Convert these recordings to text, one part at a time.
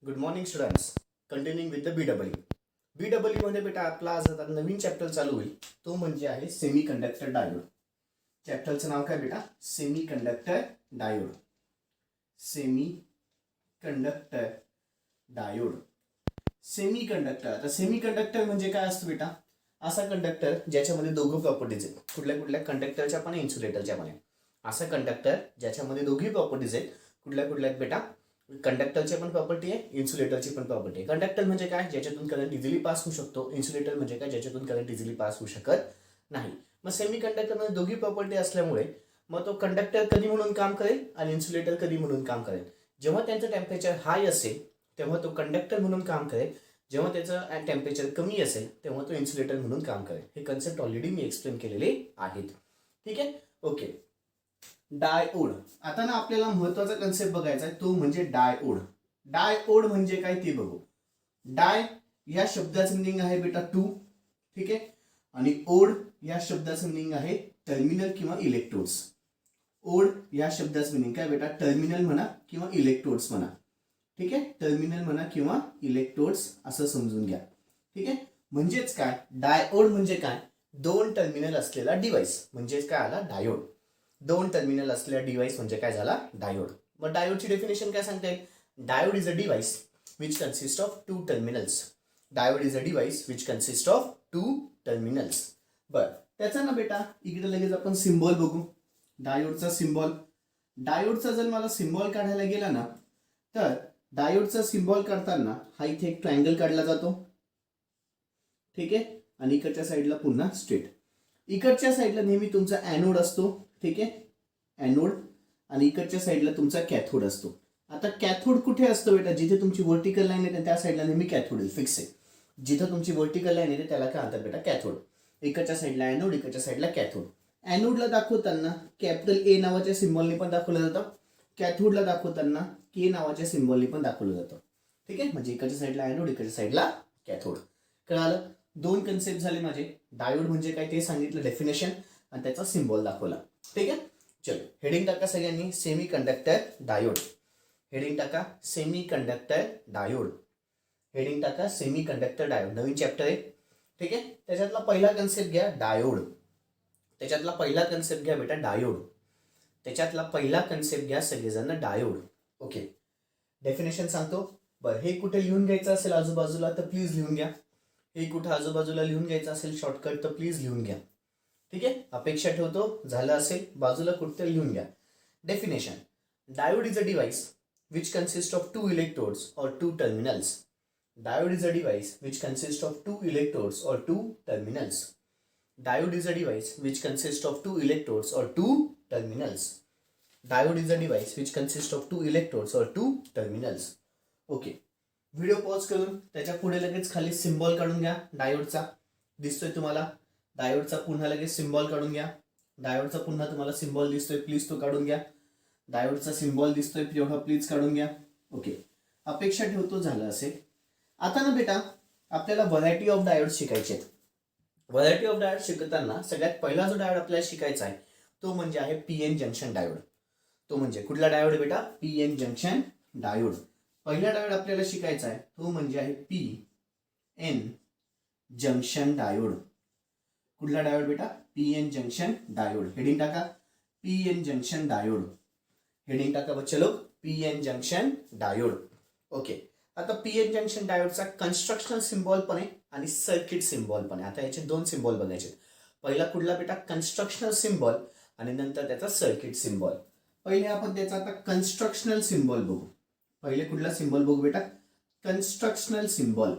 Good morning students. Continuing with the BW. BW मध्ये बेटा आपला आज आता नवीन चॅप्टर चालू होईल. तो म्हणजे आहे सेमी कंडक्टर डायोड. चॅप्टरचं नाव काय बेटा? Semi conductor diode. Semi conductor diode. Semi conductor. आता सेमी कंडक्टर म्हणजे काय असतं बेटा? असा कंडक्टर ज्याच्यामध्ये दोघं प्रॉपर्टीज आहेत. कुठल्या कुठल्या? कंडक्टरच्या पण इन्सुलेटरच्या पण. असा कंडक्टर ज्याच्यामध्ये दोघी प्रॉपर्टीज आहेत. कुठल्या कुठल्या आहेत बेटा? कंडक्टरची पण प्रॉपर्टी आहे, इन्सुलेटरची पण प्रॉपर्टी आहे. कंडक्टर म्हणजे काय? ज्याच्यातून करंट इझिली पास होऊ शकतो. इन्सुलेटर म्हणजे काय? ज्याच्यातून करंट इझिली पास होऊ शकत नाही. मग सेमी कंडक्टरमध्ये दोघी प्रॉपर्टी असल्यामुळे मग तो कंडक्टर कधी म्हणून काम करेल आणि इन्सुलेटर कधी म्हणून काम करेल? जेव्हा त्यांचं टेम्परेचर हाय असेल तेव्हा तो कंडक्टर म्हणून काम करेल. जेव्हा त्याचं टेम्परेचर कमी असेल तेव्हा तो इन्सुलेटर म्हणून काम करेल. हे कन्सेप्ट ऑलरेडी मी एक्सप्लेन केलेले आहेत. ठीक आहे, ओके. डायोड. आता ना आपल्याला महत्वाचा कन्सेप्ट बघायचा आहे, तो म्हणजे डायोड. डायोड म्हणजे काय ते बघू. डाय या शब्दाचं मिनिंग आहे बेटा टू. ठीक आहे, आणि ओड या शब्दाचं मिनिंग आहे टर्मिनल किंवा इलेक्ट्रोड्स. ओड या शब्दाचं मिनिंग काय बेटा? टर्मिनल म्हणा किंवा इलेक्ट्रोड्स म्हणा. ठीक आहे, टर्मिनल म्हणा किंवा इलेक्ट्रोड्स असं समजून घ्या. ठीक आहे, म्हणजेच काय? डायोड म्हणजे काय? दोन टर्मिनल असलेला डिव्हाइस म्हणजेच काय आला? डायोड. दोन टर्मिनल असलेला डिव्हाइस म्हणजे काय झाला? डायोड. मग डायोडची डेफिनेशन काय सांगता येईल? Diode is a device which consist of two terminals. Diode is a device which consist of two terminals. बर, त्याचा ना बेटा इकडे लगेच आपण सिम्बॉल बघू. डायोडचा सिम्बॉल. डायोडचा जर मला सिम्बॉल काढायला गेला ना तर डायोडचा सिम्बॉल काढताना हा इथे एक ट्रायंगल काढला जातो. ठीक आहे, आणि इकडच्या साईडला पुन्हा स्ट्रेट. इकडच्या साईडला नेहमी तुमचा ॲनोड असतो. ठीक आहे, ॲनोड. आणि इकडच्या साईडला तुमचा कॅथोड असतो. आता कॅथोड कुठे असतो बेटा? जिथे तुमची वर्टिकल लाईन येते त्या साईडला नेहमी कॅथोड फिक्स आहे. जिथे तुमची वर्टिकल लाईन येते त्याला काय म्हणतात बेटा? कॅथोड. इकडच्या साईडला ॲनोड, इकडच्या साईडला कॅथोड. ॲनोडला दाखवताना कॅपिटल ए नावाच्या सिम्बॉलने पण दाखवलं जातं. कॅथोडला दाखवताना के नावाच्या सिम्बॉलने पण दाखवलं जातं. ठीक आहे, म्हणजे इकडच्या साईडला ॲनोड, इकडच्या साईडला कॅथोड. कळालं? दोन कन्सेप्ट झाले माझे. डायोड म्हणजे काय ते सांगितलं, डेफिनेशन, आणि त्याचा सिम्बॉल दाखवला. ठीक आहे, चलो हेडिंग टाका सगळ्यांनी. Semi conductor diode. हेडिंग टाका सेमी कंडक्टर डायोड. हेडिंग टाका सेमी कंडक्टर डायोड. नवीन चॅप्टर आहे. ठीक आहे, त्याच्यातला पहिला कन्सेप्ट घ्या डायोड. त्याच्यातला पहिला कन्सेप्ट घ्या बेटा डायोड. त्याच्यातला पहिला कन्सेप्ट घ्या सगळेजण डायोड. ओके, डेफिनेशन सांगतो. बरं, हे कुठे लिहून घ्यायचं असेल आजूबाजूला तर प्लीज लिहून घ्या. हे कुठे आजूबाजूला लिहून घ्यायचं असेल शॉर्टकट तर प्लीज लिहून घ्या. ठीक आहे, अपेक्षा ठेवतो. झालं असेल बाजूला कुठे लिहून घ्या. Definition: diode is a device which consists of two electrodes or two terminals. Diode is a device which consists of two electrodes or two terminals. Diode is a device which consists of two electrodes or two terminals. Diode is a device which consists of two electrodes or two terminals. Okay, video pause करून त्याच्या पुढे लगेच खाली symbol काढून घ्या डायोडचा. दिसतोय तुम्हाला? डायोडचा पुन्हा लगेच सिम्बॉल काढून घ्या. डायोडचा पुन्हा तुम्हाला सिम्बॉल दिसतोय, प्लीज तो काढून घ्या. डायोडचा सिम्बॉल दिसतोय तेवढा प्लीज काढून घ्या. ओके, अपेक्षा ठेवतो झालं असेल. आता ना बेटा आपल्याला व्हरायटी ऑफ डायोड शिकायचे आहेत. व्हरायटी ऑफ डायोड शिकताना सगळ्यात पहिला जो डायोड आपल्याला शिकायचा आहे तो म्हणजे आहे पीएन जंक्शन डायोड. तो म्हणजे कुठला डायोड बेटा? PN junction diode. पहिला डायोड आपल्याला शिकायचा आहे तो म्हणजे आहे पीएन जंक्शन डायोड. कुठला डायोड बेटा? PN junction diode. हेडिंग टाका पीएन जंक्शन डायोड. हेडिंग टाका बच्चे लोग, पीएन जंक्शन डायोड. ओके, आता पीएन जंक्शन डायोडचा कन्स्ट्रक्शनल सिम्बॉल पण आहे आणि सर्किट सिम्बॉल पण आहे. आता याचे दोन सिम्बॉल बघायचे. पहिला कुठला बेटा? कन्स्ट्रक्शनल सिम्बॉल, आणि नंतर त्याचा सर्किट सिम्बॉल. पहिले आपण त्याचा आता कन्स्ट्रक्शनल सिम्बॉल बघू. पहिले कुठला सिम्बॉल बघू बेटा? Constructional symbol.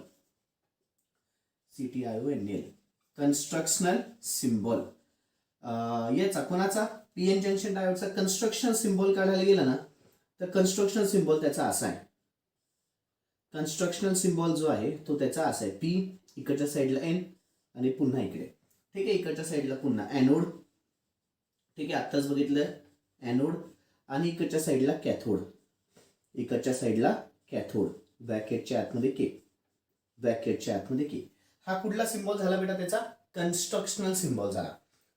CTIONL. Constructional symbol. याचा कोणाचा? पीएन जंक्शन डायोडचा कन्स्ट्रक्शनल सिम्बॉल काढायला गेला ना तर कन्स्ट्रक्शनल सिम्बॉल त्याचा असा आहे. कन्स्ट्रक्शनल सिम्बॉल जो आहे तो त्याचा असा आहे. पी, इकडच्या साईडला एन, आणि पुन्हा इकडे. ठीक आहे, इकडच्या साईडला पुन्हा ॲनोड. ठीक आहे, आत्ताच बघितलं ॲनोड, आणि इकडच्या साईडला कॅथोड. इकडच्या साईडला कॅथोड. ब्रॅकेटच्या आतमध्ये के. ब्रॅकेटच्या आतमध्ये के. हा कुठला सिम्बॉल झाला बेटा? त्याचा कन्स्ट्रक्शनल सिम्बॉल झाला.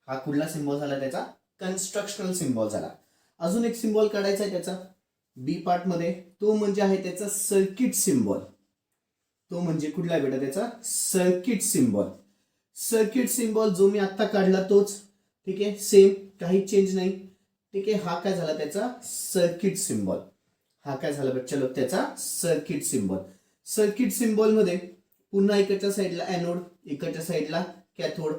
हा कुठला सिम्बॉल झाला? त्याचा कन्स्ट्रक्शनल सिम्बॉल झाला. अजून एक सिम्बॉल काढायचा आहे त्याचा, बी पार्ट मध्ये तो म्हणजे आहे त्याचा सर्किट सिम्बॉल. तो म्हणजे कुठला बेटा त्याचा सर्किट सिम्बॉल. सर्किट सिम्बॉल जो मी आता काढला तोच. ठीक आहे, सेम, काही चेंज नाही. ठीक आहे, हा काय झाला त्याचा सर्किट सिम्बॉल. हा काय झाला बच्चा लोक त्याचा सर्किट सिम्बॉल. सर्किट सिम्बॉल मध्ये पुन्हा इकडच्या साईडला एनोड, इकडच्या साईडला कॅथोड.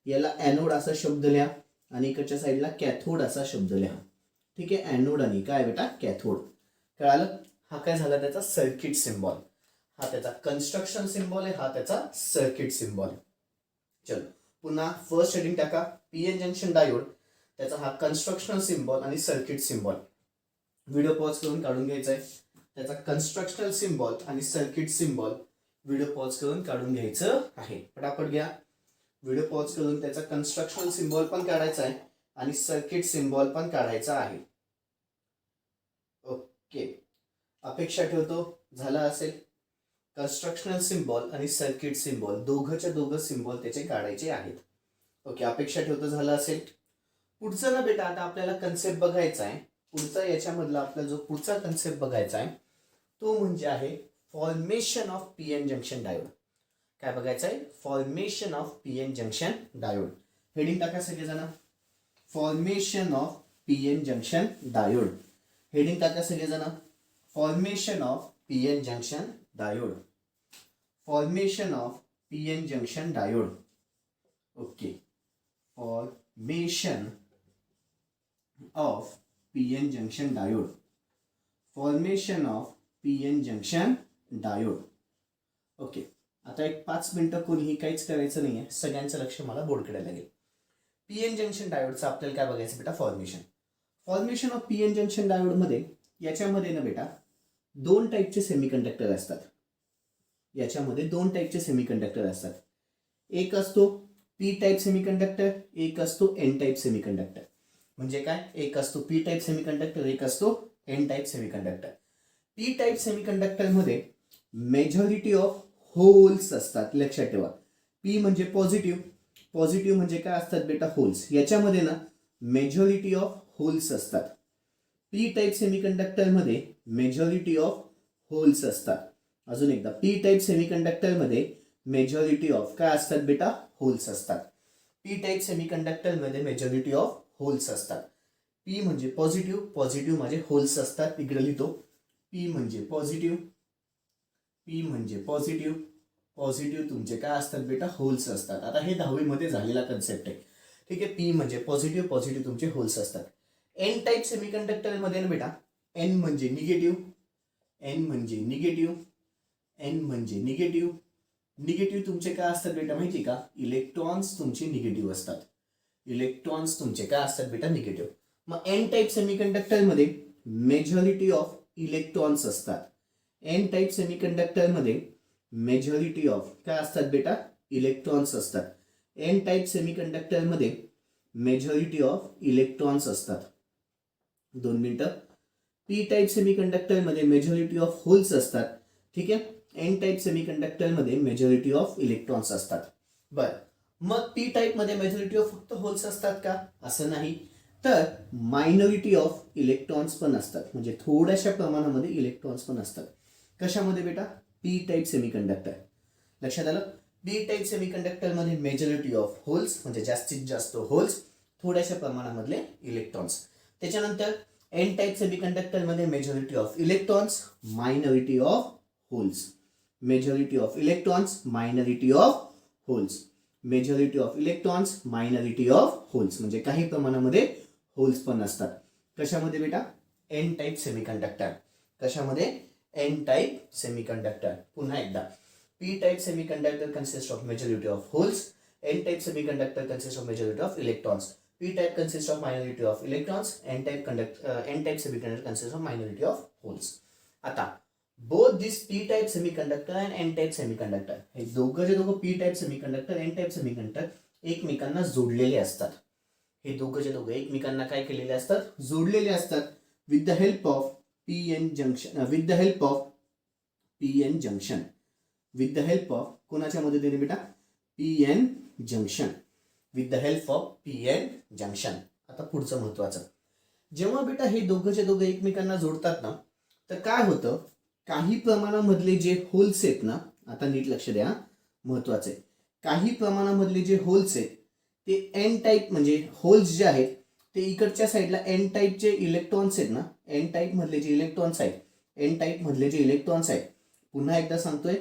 याला एनोड असा शब्द लिहा आणि इकडच्या साईडला कॅथोड असा शब्द लिहा. ठीक आहे, एनोड आणि काय बेटा कॅथोड. कळालं. हा काय झाला त्याचा सर्किट सिम्बॉल. हा त्याचा कन्स्ट्रक्शन सिम्बॉल आहे, हा त्याचा सर्किट सिम्बॉल. चलो पुन्हा फर्स्ट हेडिंग टाका, पीएन जंक्शन डायोड, त्याचा हा कन्स्ट्रक्शनल सिम्बॉल आणि सर्किट सिम्बॉल. व्हिडिओ पॉज करून काढून घ्यायचा आहे. त्याचा कन्स्ट्रक्शनल सिम्बॉल आणि सर्किट सिम्बॉल व्हिडिओ पॉज करून काढून घ्यायचं आहे. पटापट घ्या. व्हिडिओ पॉज करून त्याचा कन्स्ट्रक्शनल सिम्बॉल पण काढायचा आहे आणि सर्किट सिम्बॉल पण काढायचा आहे. ओके, अपेक्षा ठेवतो झाला असेल. कन्स्ट्रक्शनल सिम्बॉल आणि सर्किट सिम्बॉल दोघंच्या दोघं सिम्बॉल त्याचे काढायचे आहेत. ओके, अपेक्षा ठेवतो झालं असेल. पुढचं ना बेटा आता आपल्याला कन्सेप्ट बघायचा आहे. पुढचा याच्यामधला आपला जो पुढचा कन्सेप्ट बघायचा आहे तो म्हणजे आहे formation of PN junction diode. काय बघायचं आहे, formation of PN junction diode. Heading टाका सगळेजण, formation of PN junction diode. Heading टाका सगळेजण, formation of PN junction diode. Formation of PN junction diode. Okay, formation of PN junction diode. Formation of PN junction diode. Okay, आता एक 5 मिनिटं कोणीही काहीच करायचं नाहीये, सगळ्यांचं लक्ष मला बोर्डकडे लागेल. पीएन जंक्शन डायोडचं आपल्याला काय बघायचं बेटा, formation. Formation of PN junction diode मध्ये याच्यामध्ये ना बेटा 2 टाईपचे सेमीकंडक्टर असतात. याच्यामध्ये 2 टाईपचे सेमीकंडक्टर असतात. एक असतो पी टाईप सेमीकंडक्टर, एक असतो एन टाईप सेमीकंडक्टर. म्हणजे काय, एक असतो पी टाईप सेमीकंडक्टर, एक असतो N type semiconductor. P type semiconductor मध्ये मेजॉरिटी ऑफ होल्स असतात. लक्षात ठेवा, पी म्हणजे पॉझिटिव्ह, पॉझिटिव्ह म्हणजे काय असतात बेटा होल्स. याच्यामध्ये ना मेजॉरिटी ऑफ होल्स असतात. पी टाईप सेमीकंडक्टर मध्ये मेजॉरिटी ऑफ होल्स असतात. अजून एकदा, पी टाईप सेमीकंडक्टर मध्ये मेजॉरिटी ऑफ काय असतात बेटा, होल्स असतात. पी टाईप सेमीकंडक्टर मध्ये मेजॉरिटी ऑफ होल्स असतात. पी म्हणजे पॉझिटिव्ह, पॉझिटिव्ह म्हणजे होल्स असतात. इकडे लिहितो, पी म्हणजे पॉझिटिव्ह, पी म्हणजे पॉझिटिव्ह, पॉझिटिव्ह तुमचे काय असतात बेटा, होल्स असतात. आता हे 10वी मध्ये झालेला कन्सेप्ट आहे. ठीक आहे, पी म्हणजे पॉझिटिव्ह, पॉझिटिव्ह तुमचे होल्स असतात. एन टाईप सेमीकंडक्टर मध्ये ना बेटा एन म्हणजे निगेटिव्ह, एन म्हणजे निगेटिव्ह, एन म्हणजे निगेटिव्ह. निगेटिव्ह तुमचे काय असतात बेटा माहिती का, इलेक्ट्रॉन्स तुमचे निगेटिव्ह असतात. इलेक्ट्रॉन्स तुमचे काय असतात बेटा, निगेटिव्ह. मग एन टाईप सेमीकंडक्टर मध्ये मेजॉरिटी ऑफ इलेक्ट्रॉन्स असतात. एन टाईप सेमीकंडक्टर मध्ये मेजॉरिटी ऑफ काय असतात बेटा, इलेक्ट्रॉन्स असतात. एन टाईप सेमीकंडक्टर मध्ये मेजॉरिटी ऑफ इलेक्ट्रॉन्स असतात. 2 मिनिटं. पी टाईप सेमीकंडक्टर मध्ये मेजॉरिटी ऑफ होल्स असतात. ठीक आहे, एन टाईप सेमीकंडक्टर मध्ये मेजॉरिटी ऑफ इलेक्ट्रॉन्स असतात. बरं, मग पी टाईप मध्ये मेजॉरिटी ऑफ फक्त होल्स असतात का, असं नाही, तर मायनॉरिटी ऑफ इलेक्ट्रॉन्स पण असतात. म्हणजे थोड्याशा प्रमाणामध्ये इलेक्ट्रॉन्स पण असतात. कशामध्ये बेटा, पी टाईप सेमीकंडक्टर. लक्षात आलं, पी टाईप सेमीकंडक्टर मध्ये मेजॉरिटी ऑफ होल्स म्हणजे जास्तीत जास्त होल्स, थोड्याशा प्रमाणामधले इलेक्ट्रॉन्स. त्याच्यानंतर एन टाईप सेमीकंडक्टर मध्ये majority of electrons, minority of holes. Majority of electrons, minority of holes. Majority of electrons, minority of holes म्हणजे काही प्रमाणामध्ये होल्स पण असतात. कशामध्ये बेटा, एन टाईप सेमीकंडक्टर. कशामध्ये, एन टाईप सेमीकंडक्टर. पुन्हा एकदा, P type semiconductor consists of majority of holes. N type semiconductor consists of majority of electrons. P type consists of minority of electrons. N type semiconductor consists of minority of holes. आता both this P type semiconductor and N type semiconductor हे दोघंचे दोघं P type semiconductor N type semiconductor एकमेकांना जोडलेले असतात. हे दोघंचे दोघं एकमेकांना काय केलेले असतात, जोडलेले असतात. With the help of PN junction, with the help of PN junction, with the help of कोणाच्या मदतीने बेटा, PN junction. With the help of PN junction. आता पुढचं महत्वाचं, जेव्हा बेटा हे दोघंचे दोघं एकमेकांना जोडतात ना, तर काय होतं, काही प्रमाणामधले जे होल्स आहेत ना, आता नीट लक्ष द्या, महत्वाचं आहे, काही प्रमाणामधले जे होल्स आहेत ते एन टाईप, म्हणजे होल्स जे आहेत ते इकडच्या साईडला एन टाईपचे इलेक्ट्रॉन्स आहेत ना, एन टाईप मधले जे इलेक्ट्रॉन्स आहेत, एन टाईप मधले जे इलेक्ट्रॉन्स आहेत, पुन्हा एकदा सांगतोय,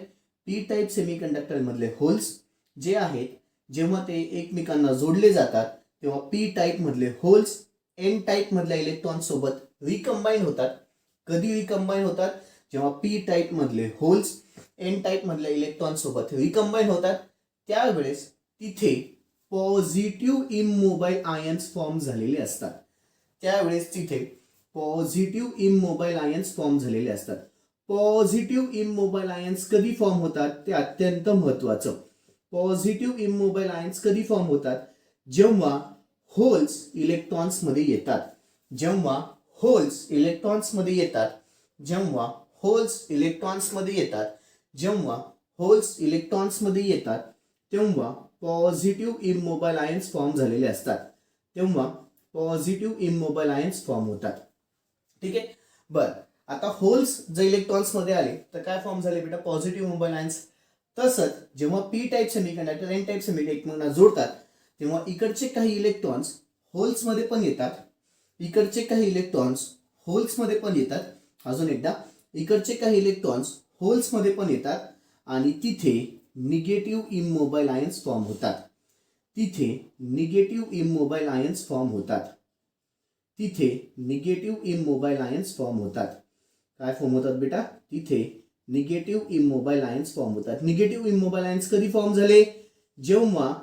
पी टाईप सेमीकंडक्टर मधले होल्स जे आहेत, जेव्हा ते एकमेकांना जोडले जातात तेव्हा पी टाईप मधले होल्स एन टाईप मधल्या इलेक्ट्रॉन सोबत रिकंबाईन होतात. कधी रिकंबाईन होतात? जेव्हा पी टाईप मधले होल्स एन टाईप मधल्या इलेक्ट्रॉन सोबत रिकंबाईन होतात, त्यावेळेस तिथे पॉझिटिव्ह इमोबाईल आयन्स फॉर्म झालेले असतात. त्यावेळेस तिथे पॉझिटिव्ह इमोबाईल आयन्स फॉर्म झालेले असतात. पॉझिटिव्ह इमोबाईल आयन्स कधी फॉर्म होतात ते अत्यंत महत्वाचं. पॉझिटिव्ह इमोबाईल आयन्स कधी फॉर्म होतात? जेव्हा होल्स इलेक्ट्रॉन्स मध्ये येतात. जेव्हा होल्स इलेक्ट्रॉन्स मध्ये येतात, जेव्हा होल्स इलेक्ट्रॉन्स मध्ये येतात, जेव्हा होल्स इलेक्ट्रॉन्स मध्ये येतात, तेव्हा पॉझिटिव्ह इमोबाईल आयन्स फॉर्म झालेले असतात. तेव्हा पॉझिटिव्ह इमोबाईल आयन्स फॉर्म होतात. ठीक आहे. बर, आता होल्स जर इलेक्ट्रॉन्स मध्ये आले तर काय फॉर्म झाले बेटा? Positive immobile ions. तसंच जेव्हा P type semiconductor N type semiconductor जोडतात तेव्हा इकडचे काही इलेक्ट्रॉन्स होल्स मध्ये पण येतात, इकडचे काही इलेक्ट्रॉन्स होल्स मध्ये पण येतात. अजून एकदा, इकडचे काही इलेक्ट्रॉन्स होल्स मध्ये पण येतात आणि तिथे निगेटिव्ह इमोबाईल आयन्स फॉर्म होतात. तिथे निगेटिव्ह इमोबाईल आयन्स फॉर्म होतात. तिथे निगेटिव्ह इमोबाईल आयन्स फॉर्म होतात. काय फॉर्म होतात बेटा? तिथे निगेटिव्ह इमोबाईल आयन्स फॉर्म होतात. निगेटिव्ह इमोबाईल आयन्स कधी फॉर्म झाले? जेव्हा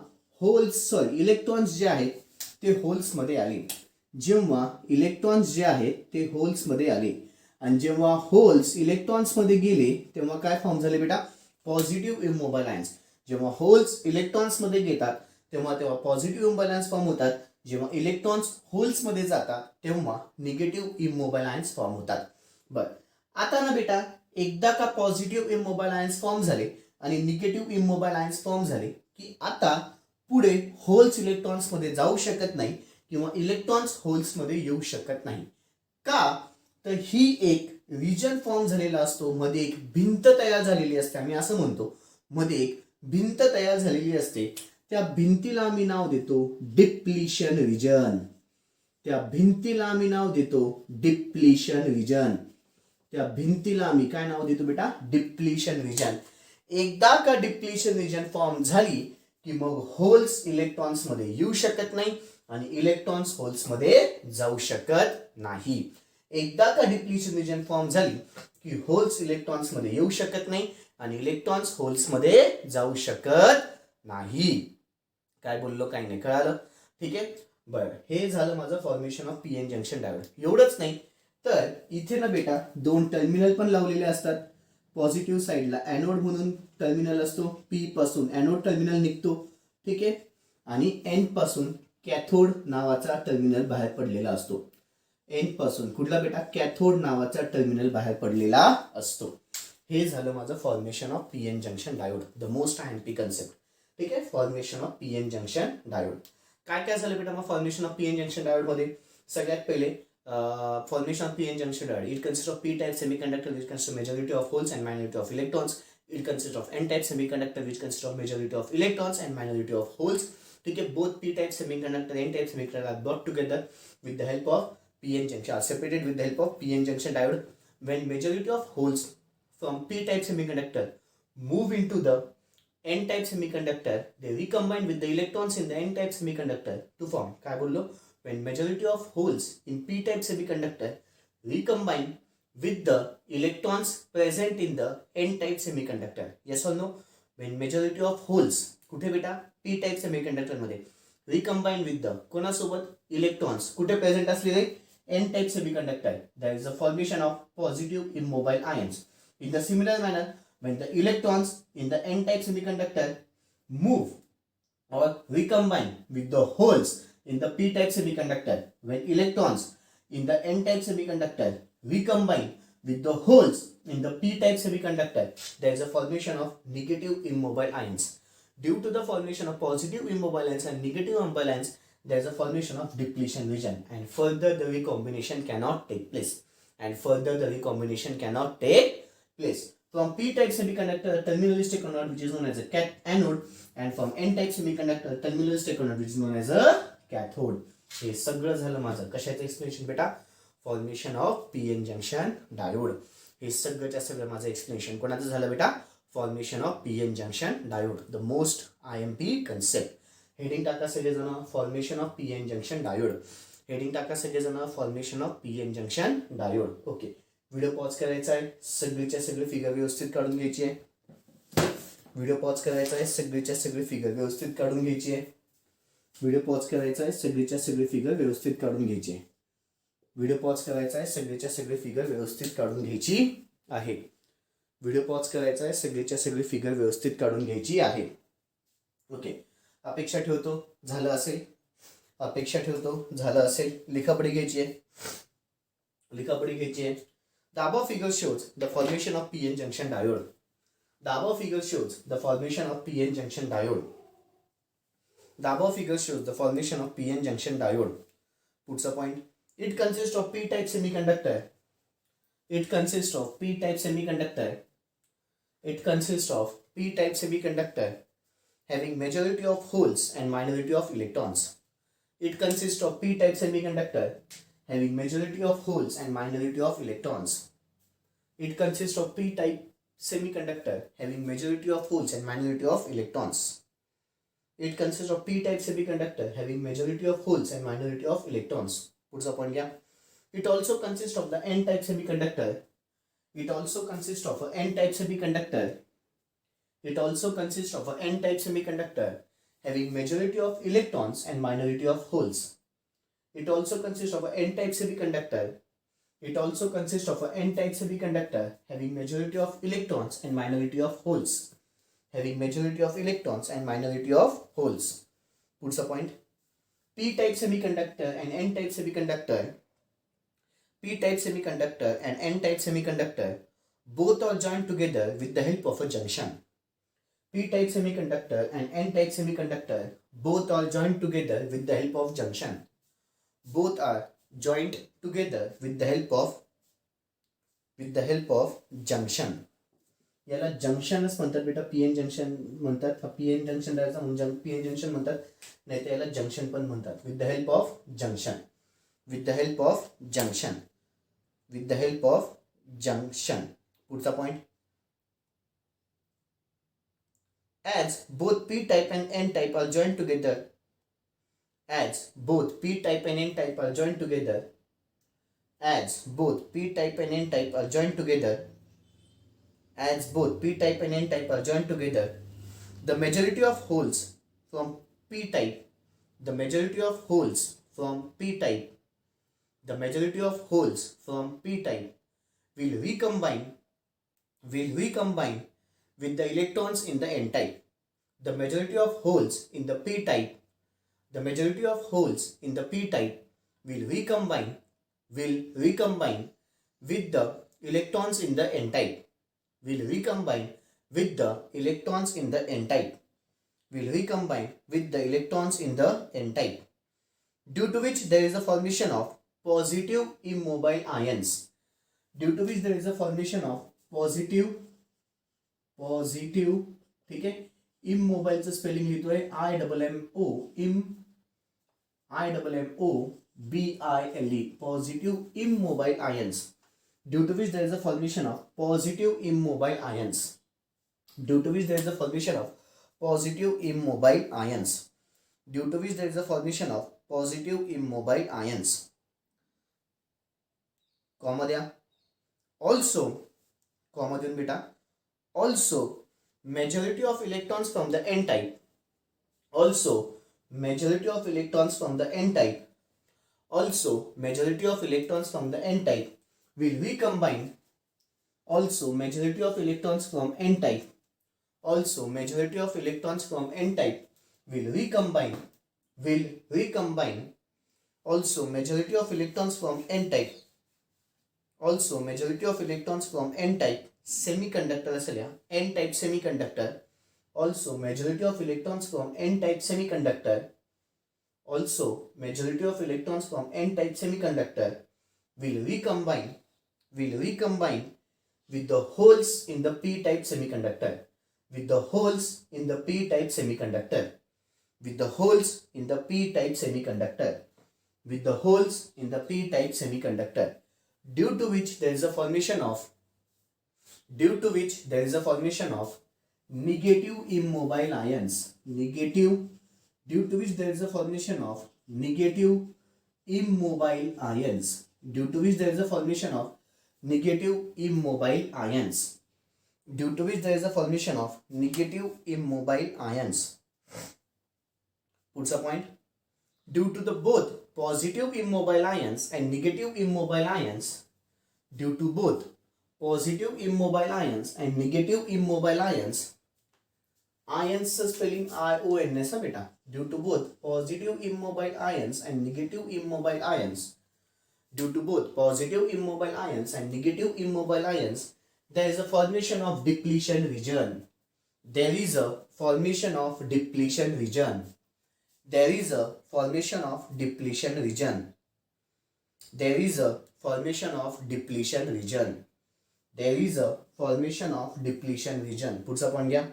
इलेक्ट्रॉन्स जे आहेत ते होल्स मध्ये आले. जेव्हा इलेक्ट्रॉन्स जे आहेत ते होल्स मध्ये आले आणि जेव्हा होल्स इलेक्ट्रॉन्स मध्ये गेले तेव्हा काय फॉर्म झाले बेटा? Positive immobile ions. जेव्हा होल्स इलेक्ट्रॉन्स मध्ये घेतात तेव्हा पॉझिटिव्ह इमोबाईल आयन्स फॉर्म होतात. जेव्हा इलेक्ट्रॉन्स होल्स मध्ये जातात तेव्हा निगेटिव्ह इमोबाईल आयन्स फॉर्म होतात. बर, आता ना बेटा, एकदा का पॉझिटिव्ह इमोबाईल आयन्स फॉर्म झाले आणि निगेटिव्ह इमोबाईल आयन्स फॉर्म झाले की आता पुढे होल्स इलेक्ट्रॉन्स मध्ये जाऊ शकत नाही किंवा इलेक्ट्रॉन्स होल्स मध्ये येऊ शकत नाही. का? तर ही एक रिजन फॉर्म झालेला असतो, मध्ये एक भिंत तयार झालेली असते. आम्ही असं म्हणतो, मध्ये एक भिंत तयार झालेली असते. त्या भिंतीला आम्ही नाव देतो डिप्लिशन रिजन. त्या भिंतीला आम्ही नाव देतो डिप्लिशन रिजन. त्या भिंतीला आम्ही काय नाव देतो बेटा? Depletion region. एकदा का डिप्लिशन रिजन फॉर्म झाली की मग होल्स इलेक्ट्रॉन्स मध्ये येऊ शकत नाही आणि इलेक्ट्रॉन्स होल्स मध्ये जाऊ शकत नाही. एकदा का डिप्लिशन रिजन फॉर्म झाली की होल्स इलेक्ट्रॉन्स मध्ये येऊ शकत नाही आणि इलेक्ट्रॉन्स होल्स मध्ये जाऊ शकत नाही. काय बोललो काही नाही, कळालं? ठीक आहे. बरं, हे झालं माझं formation of P N junction diode. एवढंच नाही तर इथे ना बेटा दोन टर्मिनल पण लावलेले असतात. पॉझिटिव्ह साईडला एनोड म्हणून टर्मिनल असतो, पी पासून एनोड टर्मिनल निघतो. ठीक आहे. आणि एन पासून कॅथोड नावाचा टर्मिनल बाहेर पडलेला असतो. एन पासून कुठला बेटा? कॅथोड नावाचा टर्मिनल बाहेर पडलेला असतो. हे झालं माझं formation of P N junction diode, the most handy concept. ठीक आहे. Formation of P N junction diode. काय काय झालं बेटा मग formation of P N junction diode मध्ये? सगळ्यात पहिले formation of PN junction diode. It consists of P-type semiconductor which consists of majority of holes and minority of electrons. It consists of N-type semiconductor which consists of majority of electrons and minority of holes. Okay, both P-type semiconductor and N-type semiconductor are brought together with the help of PN junction, are separated with the help of PN junction diode. When majority of holes from P-type semiconductor move into the N-type semiconductor, they recombine with the electrons in the N-type semiconductor to form. काय बोललो? When majority of holes in P-type semiconductor recombine with the electrons present in the N-type semiconductor. Yes or no? When majority of holes कुठे बेटा? P-type semiconductor मध्ये recombine with the कोणासोबत? Electrons कुठे present असलेले? N-type semiconductor. There is a formation of positive immobile ions. In the similar manner, when the electrons in the N-type semiconductor move or recombine with the holes in the P-type semiconductor, when electrons in the N-type semiconductor recombine with the holes in the P-type semiconductor, there is a formation of negative immobile ions. Due to the formation of positive immobile ions and negative immobile ions, there is a formation of depletion region and further the recombination cannot take place. and further the recombination cannot take place. From p-type semiconductor, terminal is taken out, which is known as a anode, and from n-type semiconductor, terminal is taken out, which is known as a cathode. हे सगळं झालं माझं कशाचं explanation बेटा, formation of PN junction diode. हे सगळंच्या सगळं माझं एक्सप्लेनेशन कोणाचं झालं बेटा, formation of PN junction diode, the most IMP concept. Heading टाका सगळेजण, formation of PN junction diode. Heading टाका सगळेजण, formation of PN junction diode. Okay, video pause करायचा आहे, सगळीच्या सगळे फिगर व्यवस्थित काढून घ्यायची आहे. व्हिडिओ पॉज करायचा आहे, सगळीच्या सगळे फिगर व्यवस्थित काढून घ्यायची आहे. व्हिडिओ पॉज करायचा आहे, सगळीच्या सगळे फिगर व्यवस्थित काढून घ्यायची आहे. व्हिडिओ पॉज करायचा आहे, सगळीच्या सगळे फिगर व्यवस्थित काढून घ्यायची आहे. व्हिडिओ पॉज करायचा आहे, सगळीच्या सगळे फिगर व्यवस्थित काढून घ्यायची आहे. ओके, अपेक्षा ठेवतो झालं असेल, अपेक्षा ठेवतो झालं असेल. लिखापडी घ्यायची आहे, लिखापडी घ्यायची आहे. The above figure shows the formation of PN junction diode. The above figure shows the formation of PN junction diode. The above figure shows the formation of PN junction diode. Puts a point. It consists of p-type semiconductor. It consists of p-type semiconductor. It consists of p-type semiconductor having majority of holes and minority of electrons. It consists of p-type semiconductor having majority of holes and minority of electrons. It consists of p-type semiconductor having majority of holes and minority of electrons. It consists of p-type semiconductor having majority of holes and minority of electrons. Puts a point here. It also consists of the n-type semiconductor. It also consists of a n-type semiconductor. It also consists of a n-type semiconductor having majority of electrons and minority of holes. It also consists of an n-type semiconductor. It also consists of an n-type semiconductor having majority of electrons and minority of holes. Having majority of electrons and minority of holes. Puts a point. P-type semiconductor and n-type semiconductor. P-type semiconductor and n-type semiconductor both are joined together with the help of a junction. P-type semiconductor and n-type semiconductor both are joined together with the help of junction. Both are joined together with the help of junction. याला जंक्शनच म्हणतात बेटा, PN junction म्हणतात. PN junction राहायचा म्हणून PN junction म्हणतात, नाही तर याला जंक्शन पण म्हणतात. With the help of junction, with the help of junction, with the help of junction. पुढचा point. As both p-type and n-type are joined together, as both p-type and n-type are joined together, as both p-type and n-type are joined together, as both p-type and n-type are joined together, the majority of holes from p-type, the majority of holes from p-type, the majority of holes from p-type will recombine with the electrons in the n-type. The majority of holes in the p-type, the majority of holes in the p-type will recombine with the electrons in the n-type. Will recombine with the electrons in the n-type. Will recombine with the electrons in the n-type. Due to which there is a formation of positive immobile ions. Due to which there is a formation of positive, ठीक आहे. इमोबाईलचं spelling लिहितोय IMMO, IMMOBILE, positive immobile ions. Due to which there is a formation of positive immobile ions. Due to which there is a formation of positive immobile ions. Due to which there is a formation of positive immobile ions. Comma द्या. Also, comma देऊन बेटा, also majority of electrons from the n-type, also majority of electrons from the n-type, also majority of electrons from the n-type will recombine, also majority of electrons from n-type, also majority of electrons from n-type will recombine, also majority of electrons from n-type, also majority of electrons from n-type semiconductor असेल या n-type semiconductor, also majority of electrons from n-type semiconductor, also majority of electrons from n-type semiconductor will recombine will recombine with the holes in the p-type semiconductor. With the holes in the p-type semiconductor. With the holes in the p-type semiconductor. With the holes in the p-type semiconductor. Due to which there is a formation of negative immobile ions. Due to which there is a formation of negative immobile ions. Due to which there is a formation of negative immobile ions. Due to which there is a formation of negative immobile ions. Puts a point. Due to the both positive immobile ions and negative immobile ions. Due to both positive immobile ions and negative immobile ions. Ions spelling IONS beta. Due to both positive immobile ions and negative immobile ions. Due to both positive immobile ions and negative immobile ions, there is a formation of depletion region. There is a formation of depletion region. There is a formation of depletion region. There is a formation of depletion region. There is a formation of depletion region. Puts upon gya.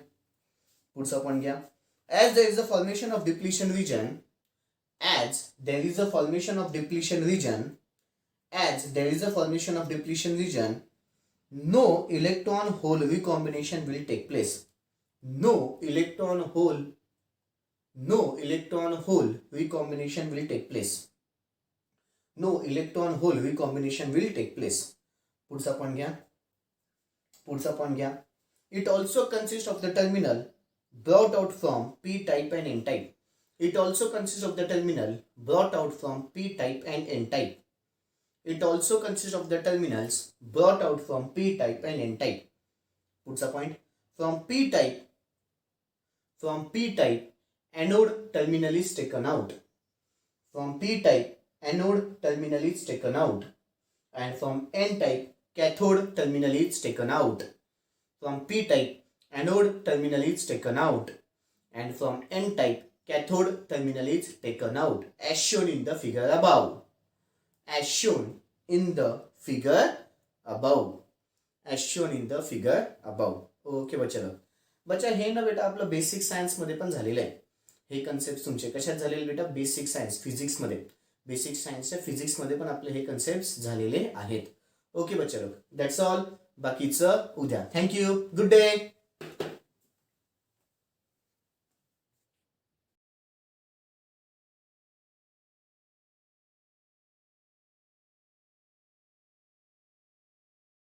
As there is a formation of depletion region, as there is a formation of depletion region, no electron hole recombination will take place. No electron hole recombination will take place. No electron hole recombination will take place. Puts upon gya. It also consists of the terminal brought out from p-type and n-type. It also consists of the terminal brought out from p-type and n-type. It also consists of the terminals brought out from p-type and n-type. Puts a point. From p-type, anode terminal is taken out. From p-type, anode terminal is taken out. And from n-type, cathode terminal is taken out. From p-type, anode terminal is taken out. And from n-type, cathode terminal is taken out. As shown in the figure above. As shown in the figure above. Okay बच्चा हे ना बेटा आपलं basic science मध्ये पण झालेलं आहे. हे कन्सेप्ट तुमचे कशात झालेले बेटा? बेसिक सायन्स फिजिक्स मध्ये. बेसिक सायन्सच्या फिजिक्स मध्ये पण आपले हे कन्सेप्ट झालेले आहेत. ओके बच्चा लोक, दॅट्स ऑल. बाकीचं उद्या. थँक्यू. Good day.